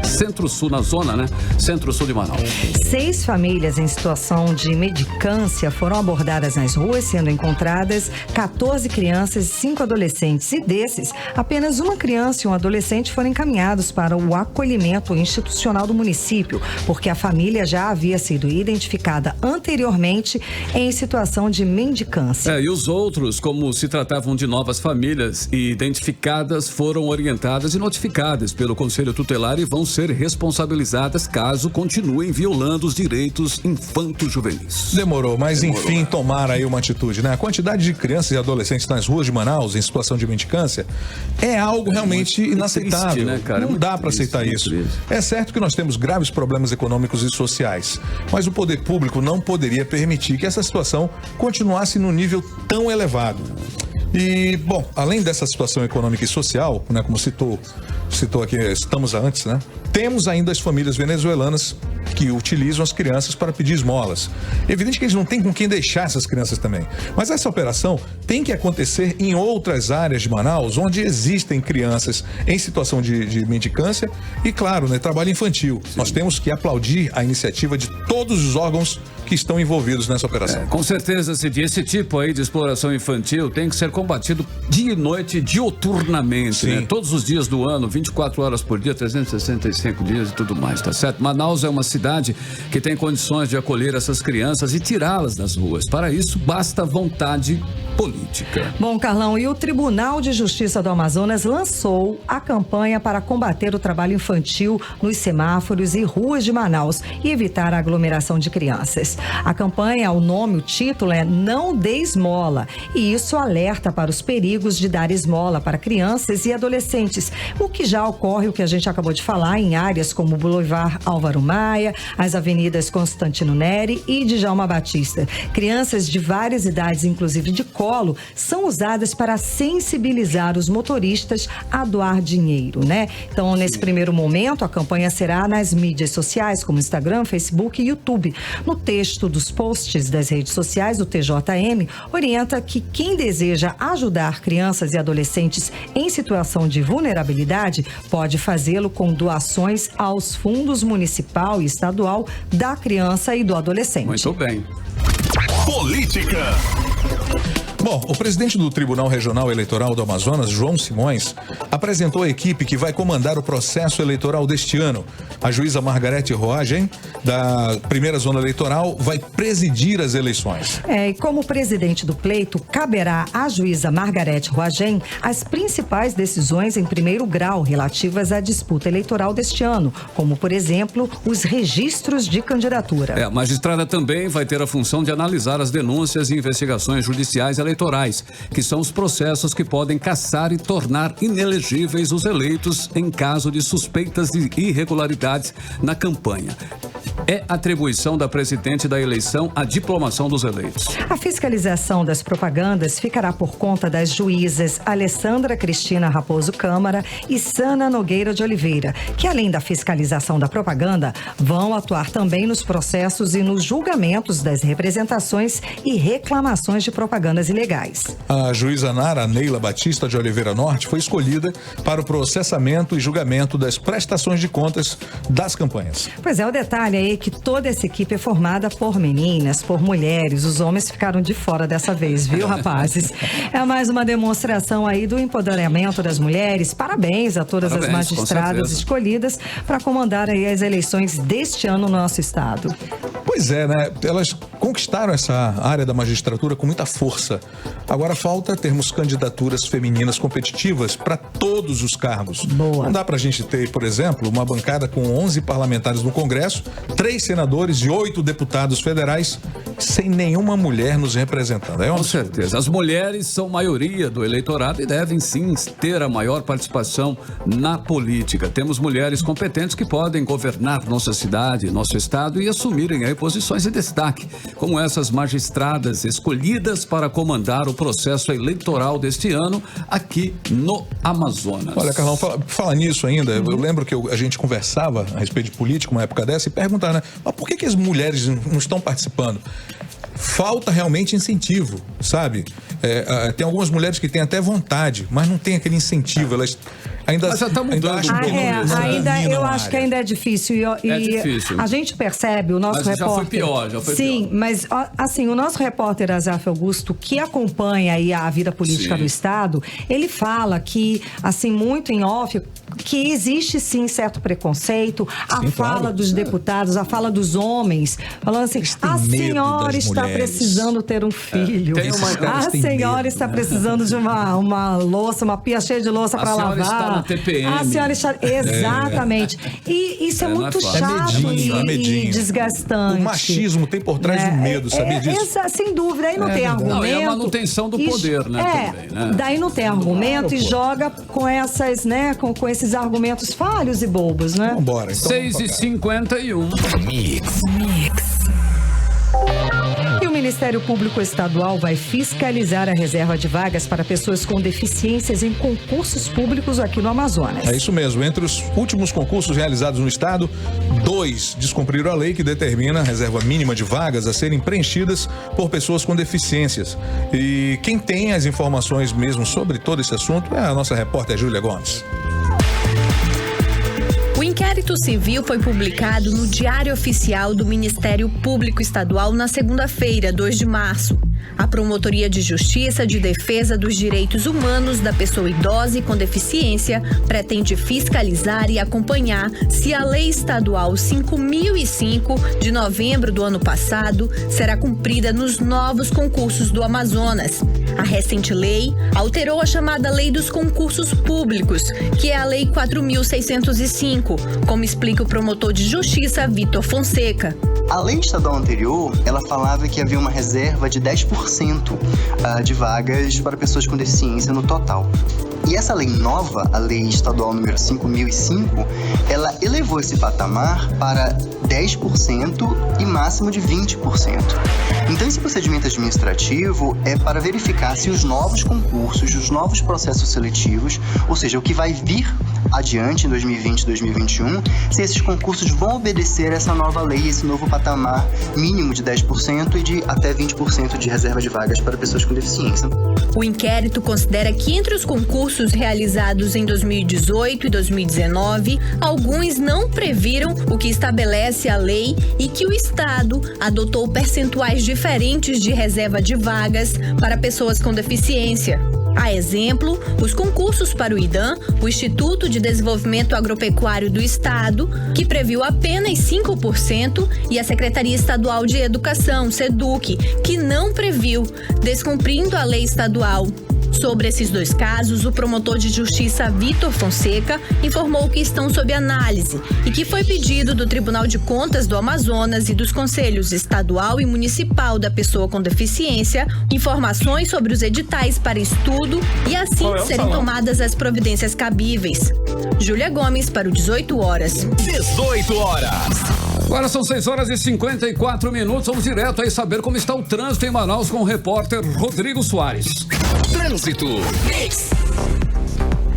Centro-Sul, na zona, né? Centro-Sul de Manaus. 6 famílias em situação de mendicância foram abordadas nas ruas, sendo encontradas 14 crianças e 5 adolescentes. E desses, apenas uma criança e um adolescente foram encaminhados para o acolhimento institucional do município, porque a família já havia sido identificada anteriormente em situação de mendicância. E os outros, como se tratavam de novas famílias e identificadas, foram orientadas e notificadas pelo Conselho Tutelar e vão ser responsabilizadas caso continuem violando os direitos infanto-juvenis. Demorou, mas enfim tomaram aí uma atitude, né? A quantidade de crianças e adolescentes nas ruas de Manaus em situação de mendicância é algo realmente inaceitável. Triste, né, cara? Não dá para aceitar isso. É certo que nós temos graves problemas econômicos e sociais, mas o poder público não poderia permitir que essa situação continuasse num nível tão elevado. E, bom, além dessa situação econômica e social, né, como citou aqui, estamos antes, né? Temos ainda as famílias venezuelanas que utilizam as crianças para pedir esmolas. É evidente que eles não têm com quem deixar essas crianças também. Mas essa operação tem que acontecer em outras áreas de Manaus, onde existem crianças em situação de mendicância e, claro, né, trabalho infantil. Sim. Nós temos que aplaudir a iniciativa de todos os órgãos que estão envolvidos nessa operação. Com certeza, Cid, esse tipo aí de exploração infantil tem que ser combatido dia e noite, diuturnamente, né? Todos os dias do ano, 24 horas por dia, 365 dias e tudo mais, tá certo? Manaus é uma cidade que tem condições de acolher essas crianças e tirá-las das ruas. Para isso, basta vontade política. Bom, Carlão, e o Tribunal de Justiça do Amazonas lançou a campanha para combater o trabalho infantil nos semáforos e ruas de Manaus e evitar a aglomeração de crianças. A campanha, o título é Não Dê Esmola, e isso alerta para os perigos de dar esmola para crianças e adolescentes, o que já ocorre, o que a gente acabou de falar, em áreas como o Boulevard Álvaro Maia, as avenidas Constantino Neri e Djalma Batista. Crianças de várias idades, inclusive de colo, são usadas para sensibilizar os motoristas a doar dinheiro, né? Então, nesse primeiro momento, a campanha será nas mídias sociais, como Instagram, Facebook e YouTube. No texto dos posts das redes sociais, o TJM orienta que quem deseja ajudar crianças e adolescentes em situação de vulnerabilidade pode fazê-lo com doações aos fundos municipal e estadual da criança e do adolescente. Muito bem. Política. Bom, o presidente do Tribunal Regional Eleitoral do Amazonas, João Simões, apresentou a equipe que vai comandar o processo eleitoral deste ano. A juíza Margarete Roagen, da primeira zona eleitoral, vai presidir as eleições. E como presidente do pleito, caberá à juíza Margarete Roagen as principais decisões em primeiro grau relativas à disputa eleitoral deste ano, como, por exemplo, os registros de candidatura. A magistrada também vai ter a função de analisar as denúncias e investigações judiciais eleitorais, que são os processos que podem cassar e tornar inelegíveis os eleitos em caso de suspeitas de irregularidades na campanha. É atribuição da presidente da eleição a diplomação dos eleitos. A fiscalização das propagandas ficará por conta das juízas Alessandra Cristina Raposo Câmara e Sana Nogueira de Oliveira, que além da fiscalização da propaganda, vão atuar também nos processos e nos julgamentos das representações e reclamações de propagandas ilegais. A juíza Nara Neila Batista de Oliveira Norte foi escolhida para o processamento e julgamento das prestações de contas das campanhas. Pois é, o detalhe aí é que toda essa equipe é formada por meninas, por mulheres. Os homens ficaram de fora dessa vez, viu, rapazes? É mais uma demonstração aí do empoderamento das mulheres. Parabéns a todas as magistradas escolhidas para comandar aí as eleições deste ano no nosso estado. Pois é, né? Elas conquistaram essa área da magistratura com muita força. Agora falta termos candidaturas femininas competitivas para todos os cargos. Boa. Não dá pra gente ter, por exemplo, uma bancada com 11 parlamentares no Congresso, 3 senadores e 8 deputados federais sem nenhuma mulher nos representando. Com certeza. As mulheres são maioria do eleitorado e devem sim ter a maior participação na política. Temos mulheres competentes que podem governar nossa cidade, nosso estado e assumirem aí posições de destaque, como essas magistradas escolhidas para comandar o processo eleitoral deste ano aqui no Amazonas. Olha, Carlão, fala nisso ainda. Eu lembro que a gente conversava a respeito de política uma época dessa e perguntava, né? Mas por que as mulheres não estão participando? Falta realmente incentivo, sabe? Tem algumas mulheres que têm até vontade, mas não tem aquele incentivo. Elas ainda, mas já tá mudando. Eu acho que ainda é difícil. É difícil. A gente percebe, o nosso repórter... Já foi pior. Sim, mas assim, o nosso repórter Azaf Augusto, que acompanha aí a vida política do Estado, ele fala que, assim, muito em off, que existe sim certo preconceito, a fala dos deputados, a fala dos homens, falando assim, a senhora está precisando ter um filho, a senhora está precisando de uma louça, uma pia cheia de louça para lavar. Está na TPM. A senhora está... Exatamente. E isso é muito chato e desgastante. O machismo tem por trás do medo, sabia disso? Sem dúvida, aí não tem argumento. Não, é a manutenção do poder, né? Também, né? Daí não tem argumento e joga com essas, né, com esses argumentos falhos e bobos, né? Vambora, então. 6h51. Mix. E o Ministério Público Estadual vai fiscalizar a reserva de vagas para pessoas com deficiências em concursos públicos aqui no Amazonas. É isso mesmo. Entre os últimos concursos realizados no estado, 2 descumpriram a lei que determina a reserva mínima de vagas a serem preenchidas por pessoas com deficiências. E quem tem as informações mesmo sobre todo esse assunto é a nossa repórter Júlia Gomes. O inquérito civil foi publicado no Diário Oficial do Ministério Público Estadual na segunda-feira, 2 de março. A Promotoria de Justiça de Defesa dos Direitos Humanos da Pessoa Idosa e com Deficiência pretende fiscalizar e acompanhar se a Lei Estadual 5005, de novembro do ano passado, será cumprida nos novos concursos do Amazonas. A recente lei alterou a chamada Lei dos Concursos Públicos, que é a Lei 4.605, como explica o promotor de Justiça, Vitor Fonseca. A lei estadual anterior, ela falava que havia uma reserva de 10% de vagas para pessoas com deficiência no total. E essa lei nova, a lei estadual número 5005, ela elevou esse patamar para 10% e máximo de 20%. Então, esse procedimento administrativo é para verificar se os novos concursos, os novos processos seletivos, ou seja, o que vai vir adiante em 2020 e 2021, se esses concursos vão obedecer a essa nova lei, esse novo patamar mínimo de 10% e de até 20% de reserva de vagas para pessoas com deficiência. O inquérito considera que entre os concursos realizados em 2018 e 2019, alguns não previram o que estabelece a lei e que o Estado adotou percentuais diferentes de reserva de vagas para pessoas com deficiência. A exemplo, os concursos para o IDAM, o Instituto de Desenvolvimento Agropecuário do Estado, que previu apenas 5%, e a Secretaria Estadual de Educação, SEDUC, que não previu, descumprindo a lei estadual. Sobre esses dois casos, o promotor de justiça Vitor Fonseca informou que estão sob análise e que foi pedido do Tribunal de Contas do Amazonas e dos Conselhos Estadual e Municipal da Pessoa com Deficiência informações sobre os editais para estudo e assim serem tomadas as providências cabíveis. Júlia Gomes para o 18 horas. 18 horas. Agora são 6h54. Vamos direto aí saber como está o trânsito em Manaus com o repórter Rodrigo Soares. Trânsito.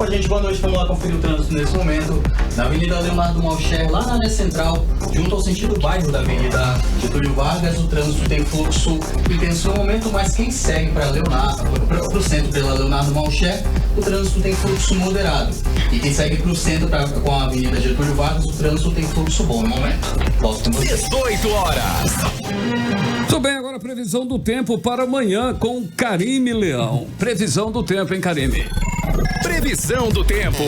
Oi, gente, boa noite. Vamos lá conferir o trânsito nesse momento. Na Avenida Leonardo Malcher, lá na área central, junto ao sentido bairro da Avenida Getúlio Vargas, o trânsito tem fluxo intenso no momento, mas quem segue para o centro pela Leonardo Malcher, o trânsito tem fluxo moderado. E quem segue para o centro com a Avenida Getúlio Vargas, o trânsito tem fluxo bom no momento. Volto com vocês. 18 horas. Tudo bem, agora a previsão do tempo para amanhã com Karime Leão. Previsão do tempo, hein, Karime? Previsão do tempo.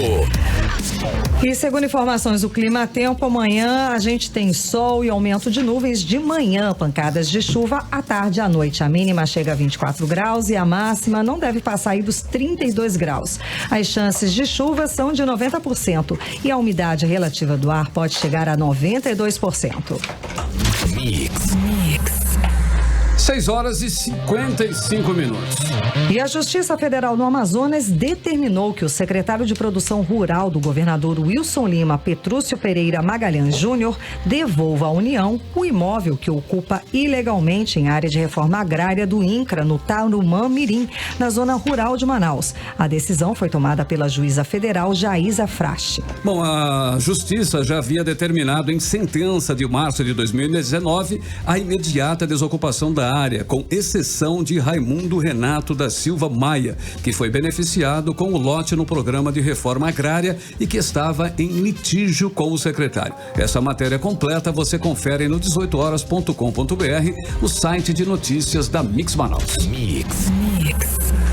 E segundo informações do Clima Tempo, amanhã a gente tem sol e aumento de nuvens de manhã, pancadas de chuva à tarde e à noite. A mínima chega a 24 graus e a máxima não deve passar aí dos 32 graus. As chances de chuva são de 90% e a umidade relativa do ar pode chegar a 92%. Mix. 6 horas e 55 minutos. E a Justiça Federal no Amazonas determinou que o secretário de Produção Rural do governador Wilson Lima Petrúcio Pereira Magalhães Júnior devolva à União o imóvel que ocupa ilegalmente em área de reforma agrária do INCRA, no Tarumã Mirim, na zona rural de Manaus. A decisão foi tomada pela juíza federal Jaísa Frache. Bom, a Justiça já havia determinado em sentença de março de 2019 a imediata desocupação da área, com exceção de Raimundo Renato da Silva Maia, que foi beneficiado com o lote no programa de reforma agrária e que estava em litígio com o secretário. Essa matéria completa você confere no 18horas.com.br, o site de notícias da Mix Manaus. Mix.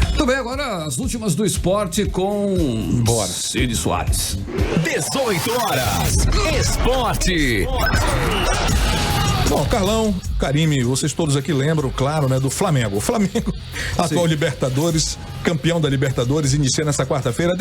Muito bem, agora as últimas do esporte com Cid Soares. 18 horas, esporte. Bom, Carlão, Karime, vocês todos aqui lembram, claro, né, do Flamengo. O Flamengo, atual Libertadores, campeão da Libertadores, inicia nesta quarta-feira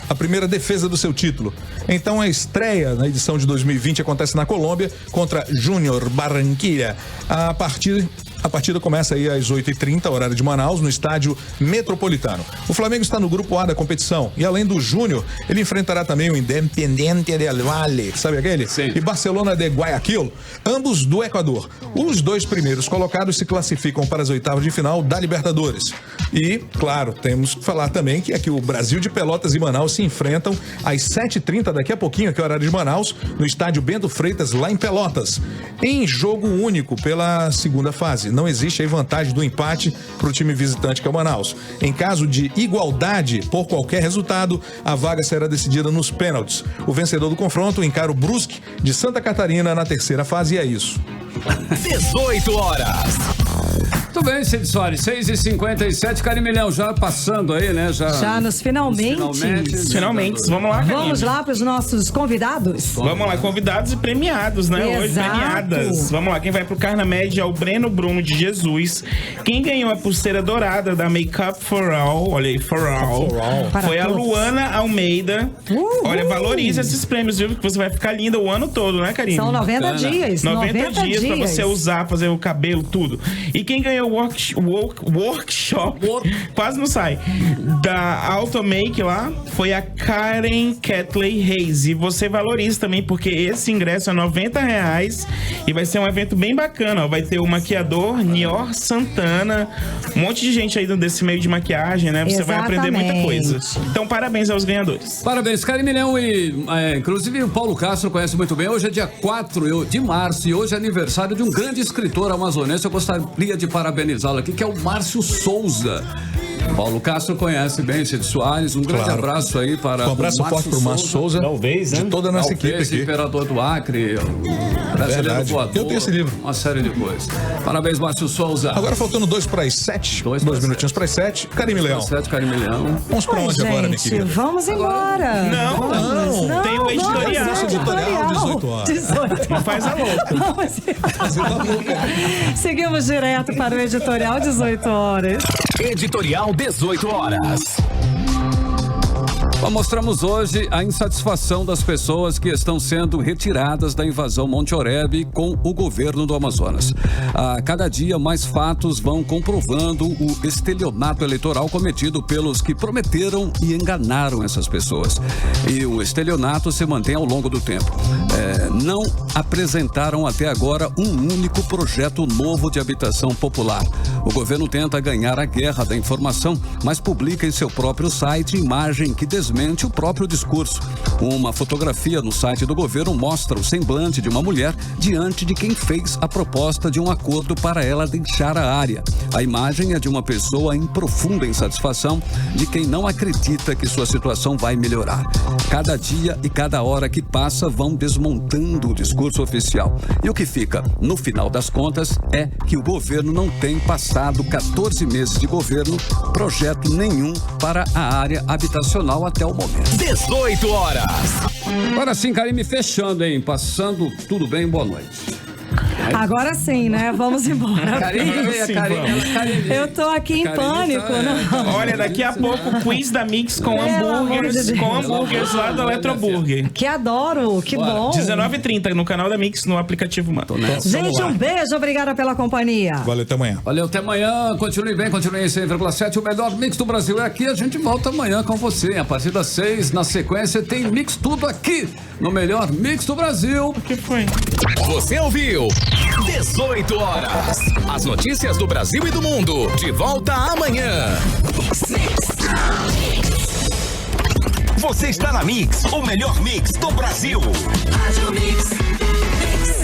a primeira defesa do seu título. Então a estreia na edição de 2020 acontece na Colômbia contra Júnior Barranquilla. A partida começa aí às 8h30, horário de Manaus, no estádio Metropolitano. O Flamengo está no grupo A da competição e, além do Júnior, ele enfrentará também o Independiente del Valle, sabe aquele? Sim. E Barcelona de Guayaquil, ambos do Equador. Os dois primeiros colocados se classificam para as oitavas de final da Libertadores. E, claro, temos que falar também que aqui o Brasil de Pelotas e Manaus se enfrentam às 7h30, daqui a pouquinho, que é o horário de Manaus, no estádio Bento Freitas, lá em Pelotas, em jogo único pela segunda fase. Não existe aí vantagem do empate para o time visitante, que é o Manaus. Em caso de igualdade por qualquer resultado, a vaga será decidida nos pênaltis. O vencedor do confronto encara o Brusque de Santa Catarina na terceira fase e é isso. 18 horas. Muito bem, Cid Soares, 6h57, Carimilhão, já passando aí, né? Já nos finalmente. Vamos lá, Karime. Vamos lá para os nossos convidados? Vamos lá, convidados e premiados, né? Exato. Hoje, premiadas. Vamos lá, quem vai pro Carna Média é o Breno Bruno de Jesus. Quem ganhou a pulseira dourada da Makeup For All, olha aí, For All, foi a Luana Almeida. Olha, valorize esses prêmios, viu? Que você vai ficar linda o ano todo, né, Karime? São 90 dias. 90 dias pra você usar, fazer o cabelo, tudo. E quem ganhou o workshop, quase não sai, da Automake lá, foi a Karen Catley Reis. E você valoriza também, porque esse ingresso é R$90 e vai ser um evento bem bacana, ó. Vai ter o maquiador Nior Santana, um monte de gente aí desse meio de maquiagem, né? Você vai aprender muita coisa. Então, parabéns aos ganhadores. Parabéns, Carimilhão. E inclusive o Paulo Castro conhece muito bem. Hoje é dia 4 de março e hoje é aniversário de um grande escritor amazonense. Eu gostaria de parabenizá-lo aqui, que é o Márcio Souza. Paulo Castro conhece bem Cid Soares. Um grande abraço aí para um abraço forte para o Márcio Souza, talvez, né? De toda a nossa equipe aqui. Imperador do Acre, brasileiro voador. Eu tenho esse livro. Uma série de coisas. Parabéns, Márcio Souza. Agora faltando 2 para as 7. 2 minutinhos para as 7. Carimilhão. Vamos para onde agora, minha querida? Vamos embora. Não. Tem o editorial. Editorial 18 horas. 18. Não faz a louca. Seguimos direto para o editorial 18 horas. Editorial 18 horas. Mostramos hoje a insatisfação das pessoas que estão sendo retiradas da invasão Monte Oreb com o governo do Amazonas. A cada dia, mais fatos vão comprovando o estelionato eleitoral cometido pelos que prometeram e enganaram essas pessoas. E o estelionato se mantém ao longo do tempo. Não apresentaram até agora um único projeto novo de habitação popular. O governo tenta ganhar a guerra da informação, mas publica em seu próprio site imagem que desmente o próprio discurso. Uma fotografia no site do governo mostra o semblante de uma mulher diante de quem fez a proposta de um acordo para ela deixar a área. A imagem é de uma pessoa em profunda insatisfação, de quem não acredita que sua situação vai melhorar. Cada dia e cada hora que passa vão desmontando o discurso oficial. E o que fica, no final das contas, é que o governo não tem passado 14 meses de governo, projeto nenhum para a área habitacional até o momento. 18 horas. Agora sim, Karime, fechando, hein? Passando tudo bem, boa noite. Agora sim, né? Vamos embora. Eu tô aqui em pânico. Não. Olha, daqui a pouco o quiz da Mix com hambúrgueres lá do Eletroburger. Que adoro, que bom. 19h30 no canal da Mix, no aplicativo Mano. Gente, um beijo, obrigada pela companhia. Valeu, até amanhã. Valeu, até amanhã. Continue bem, continue em 100,7. O melhor Mix do Brasil é aqui. A gente volta amanhã com você. A partir das 6, na sequência, tem Mix Tudo aqui no melhor Mix do Brasil. O que foi? Você ouviu? 18 horas. As notícias do Brasil e do mundo. De volta amanhã. Você está na Mix, o melhor mix do Brasil. Rádio Mix.